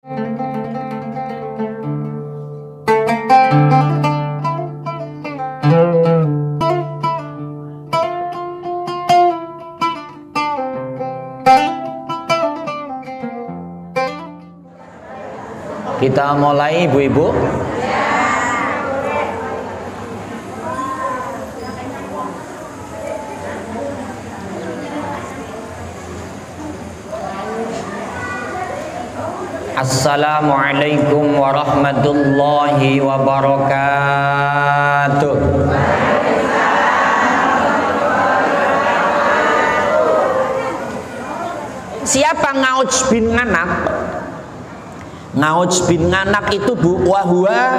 Kita mulai, ibu-ibu. Assalamualaikum warahmatullahi wabarakatuh. Siapa Ngauj bin Anak? Ngauj bin Anak itu wahwa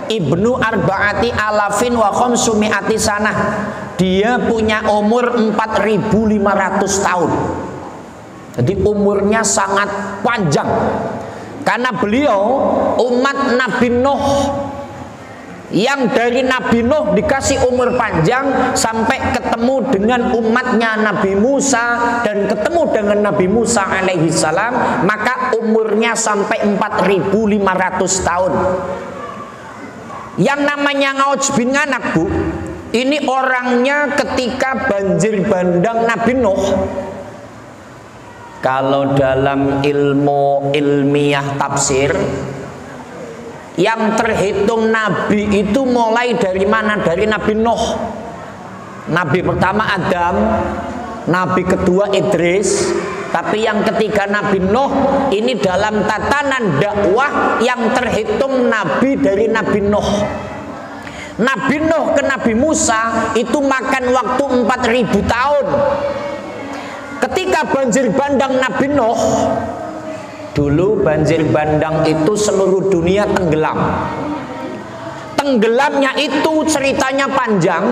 ibnu arba'ati alafin wa khamsumi'ati sanah. Dia punya umur 4.500 tahun. Jadi umurnya sangat panjang. Karena beliau umat Nabi Nuh, yang dari Nabi Nuh dikasih umur panjang sampai ketemu dengan umatnya Nabi Musa dan ketemu dengan Nabi Musa alaihi salam, maka umurnya sampai 4.500 tahun. Yang namanya Ngauj bin Anak, Bu, ini orangnya ketika banjir bandang Nabi Nuh. Kalau dalam ilmu ilmiah tafsir, yang terhitung nabi itu mulai dari mana? Dari Nabi Nuh. Nabi pertama Adam, nabi kedua Idris, tapi yang ketiga Nabi Nuh. Ini dalam tatanan dakwah yang terhitung nabi dari Nabi Nuh. Nabi Nuh ke Nabi Musa itu makan waktu 4.000 tahun. Ketika banjir bandang Nabi Nuh, dulu banjir bandang itu seluruh dunia tenggelam. Tenggelamnya itu ceritanya panjang.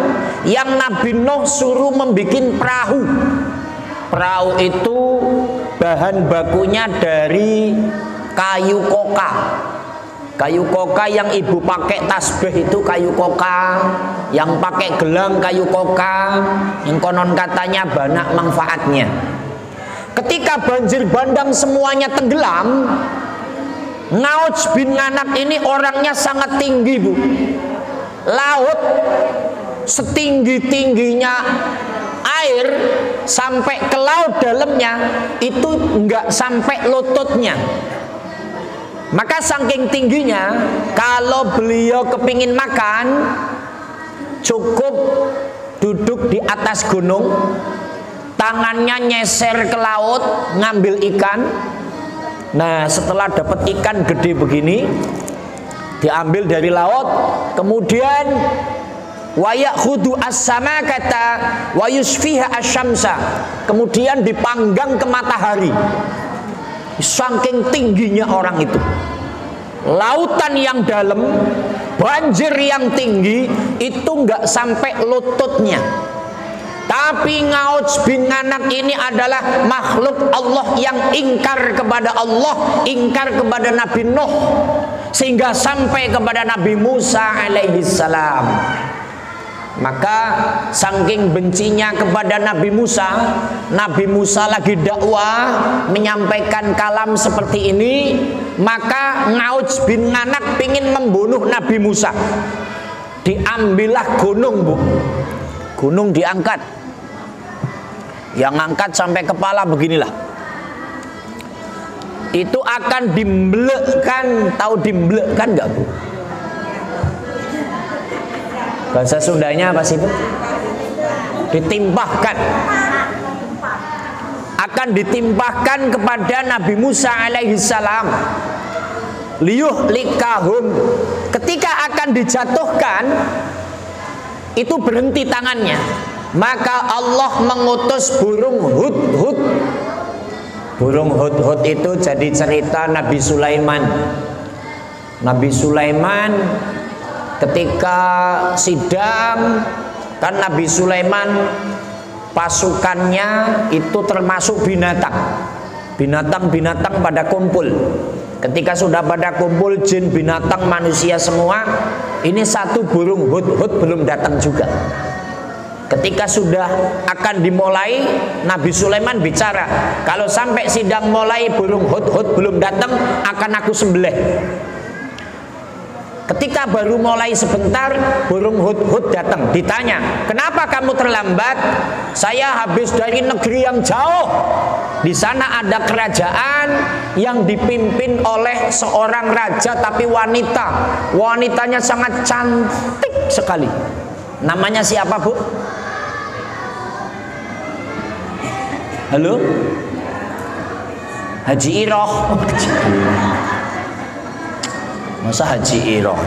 Yang Nabi Nuh suruh membuat perahu. Perahu itu bahan bakunya dari kayu koka. Kayu koka yang ibu pakai tasbih itu kayu koka, yang pakai gelang kayu koka, yang konon katanya banyak manfaatnya. Ketika banjir bandang semuanya tenggelam, Ngauj bin Anak ini orangnya sangat tinggi, Bu. Laut setinggi-tingginya air sampai ke laut dalamnya itu enggak sampai lututnya. Maka saking tingginya, kalau beliau kepingin makan, cukup duduk di atas gunung, tangannya nyeser ke laut, ngambil ikan. Nah, setelah dapat ikan gede begini, diambil dari laut, kemudian wayakhudhu as-samakata wa yusfiha asy-syamsa, kemudian dipanggang ke matahari. Saking tingginya orang itu, lautan yang dalam, banjir yang tinggi, itu nggak sampai lututnya. Tapi Ngauj bin Anak ini adalah makhluk Allah yang ingkar kepada Allah, ingkar kepada Nabi Nuh, sehingga sampai kepada Nabi Musa alaihi salam. Maka saking bencinya kepada Nabi Musa lagi dakwah menyampaikan kalam seperti ini, maka Ngauj bin Anak ingin membunuh Nabi Musa. Diambillah gunung, Bu. Gunung diangkat. Yang angkat sampai kepala beginilah. Itu akan dimblekkan, tahu dimblekkan enggak, Bu? Bahasa Sundanya apa sih, Bu? Ditimpahkan. Akan ditimpahkan kepada Nabi Musa alaihi salam. Liyuh likahum. Ketika akan dijatuhkan, itu berhenti tangannya. Maka Allah mengutus burung hudhud. Burung hudhud itu jadi cerita Nabi Sulaiman. Nabi Sulaiman ketika sidang, kan Nabi Sulaiman pasukannya itu termasuk binatang. Binatang-binatang pada kumpul. Ketika sudah pada kumpul jin, binatang, manusia semua, ini satu burung hudhud belum datang juga. Ketika sudah akan dimulai, Nabi Sulaiman bicara, kalau sampai sidang mulai burung hudhud belum datang, akan aku sembelih. Ketika baru mulai sebentar, burung hudhud datang. Ditanya, kenapa kamu terlambat? Saya habis dari negeri yang jauh. Di sana ada kerajaan yang dipimpin oleh seorang raja tapi wanita. Wanitanya sangat cantik sekali. Namanya siapa, Bu? Halo? Haji Iroh. Masa Haji Iroh?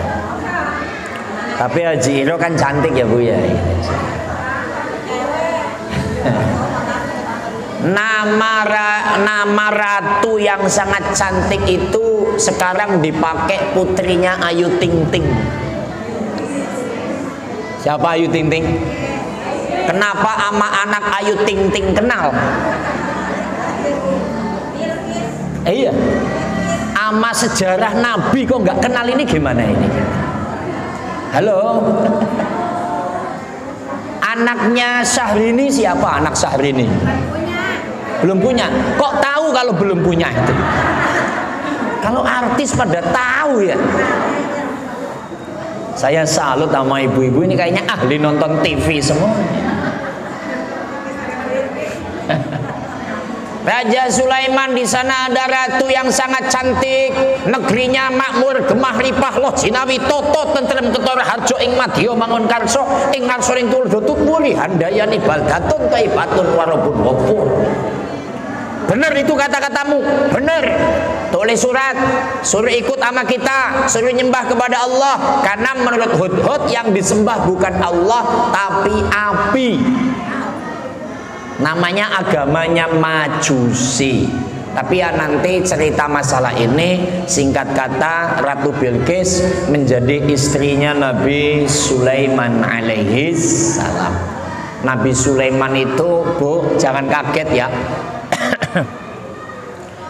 Tapi Haji Iroh kan cantik ya, Bu ya. Nama ratu yang sangat cantik itu sekarang dipakai putrinya Ayu Ting Ting. Siapa Ayu Ting Ting? Kenapa ama anak Ayu Ting Ting kenal? Iya. Ama sejarah Nabi kok nggak kenal, ini gimana ini? Halo. Anaknya Syahrini siapa? Anak Syahrini? Belum punya. Kok tahu kalau belum punya itu? Kalau artis pada tahu ya. Saya salut sama ibu-ibu ini, kayaknya ahli nonton TV semuanya. Raja Sulaiman, di sana ada ratu yang sangat cantik, negerinya makmur, gemah ripah loh jinawi toto tentrem ketor harjo ing madya mangun karso ing ngarso ing tuldo tutmuri handayani baldatun taibatun warobun wapur. Bener itu kata-katamu, bener. Tulis surat, suruh ikut sama kita, suruh nyembah kepada Allah. Karena menurut hudhud yang disembah bukan Allah tapi api. Namanya agamanya Majusi. Tapi ya nanti cerita masalah ini, singkat kata Ratu Bilqis menjadi istrinya Nabi Sulaiman alaihi salam. Nabi Sulaiman itu, Bu, jangan kaget ya.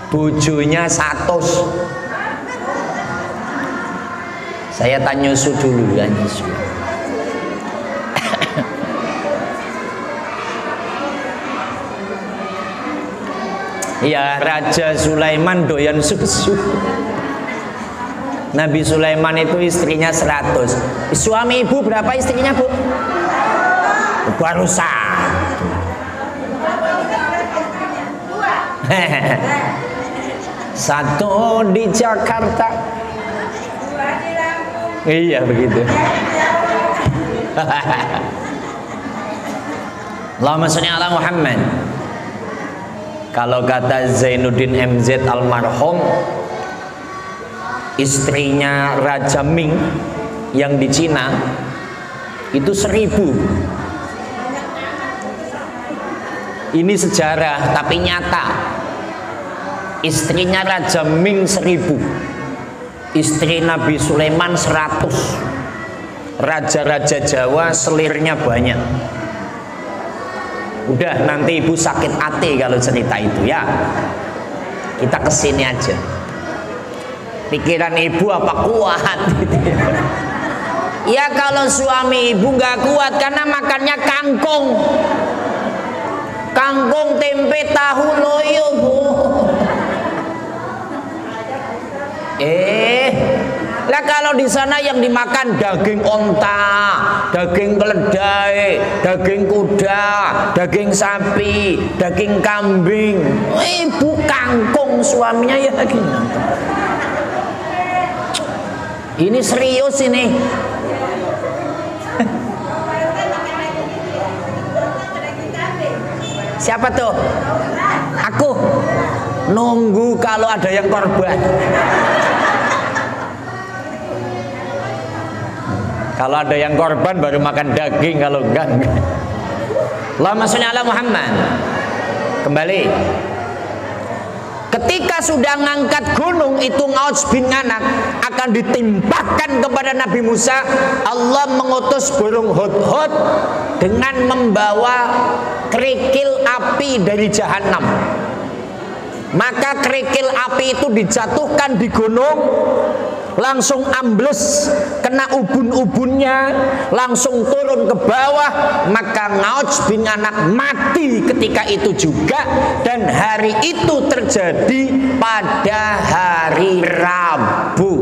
Bujunya 100. Saya tanya dulu ya, Yesus. Ya, Raja Sulaiman doyan susu. Nabi Sulaiman itu istrinya 100. Suami ibu berapa istrinya, Bu? Baru 1. Satu di Jakarta. Iya begitu. Allahumma sholli ala Muhammad. Kalau kata Zainuddin MZ almarhum, istrinya Raja Ming yang di Cina itu 1000. Ini sejarah tapi nyata. Istrinya Raja Ming 1000, istri Nabi Sulaiman 100. Raja-raja Jawa selirnya banyak. Udah, nanti ibu sakit hati kalau cerita itu ya. Kita kesini aja. Pikiran ibu apa kuat? Ya kalau suami ibu nggak kuat karena makannya kangkung, kangkung, tempe, tahu, loyo, Bu. Lah kalau di sana yang dimakan daging onta, daging keledai, daging kuda, daging sapi, daging kambing. Ibu kangkung, suaminya ya gini. Ini serius ini. Siapa tuh? Aku nunggu kalau ada yang korban. Kalau ada yang korban baru makan daging, kalau enggak. Allahumma sholli ala Muhammad. Kembali. Ketika sudah ngangkat gunung itu Ngauj bin Anak akan ditimpakan kepada Nabi Musa, Allah mengutus burung hudhud dengan membawa kerikil api dari jahanam. Maka kerikil api itu dijatuhkan di gunung, langsung ambles, kena ubun-ubunnya, langsung turun ke bawah. Maka Ngauj bin Anak mati ketika itu juga. Dan hari itu terjadi pada hari Rabu.